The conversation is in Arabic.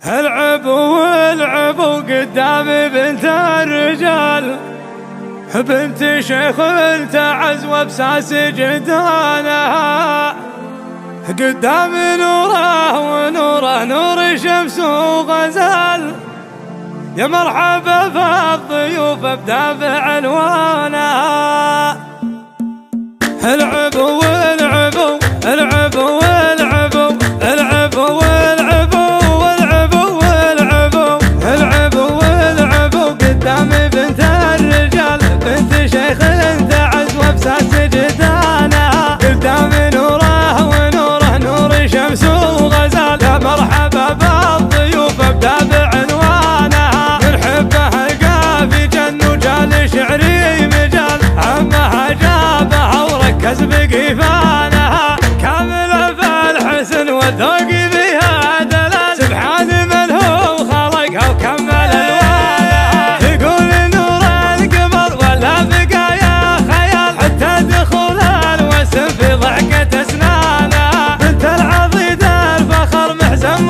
العبوا والعبوا قدامي بنت الرجال، بنت شيخ تعز وبساس جدانها، قدامي نوره ونوره نور شمس وغزال، يا مرحبا بالضيوف بدافع الوانها. العبوا والعبوا العبوا والعبوا العبوا والعبوا والعبوا والعبوا العبوا والعبوا قدامي بنت الرجال، بنت شيخ تعز وبساس جدانها، قدامي نوره ونوره نور شمس وغزال، يا مرحبا بالضيوف بدافع عنوانها، من حبه القافي جن وجال شعري مجال، عمها جابها وركز بقيفانها، كامله في الحسن والذوق بها دلال، سبحان من هو خلقها وكمل الوانها، يقول نور القمر ولا بقايا خيال، حتى دخول الوسم في ضحكة اسنانها، بنت العضيد الفخر محزن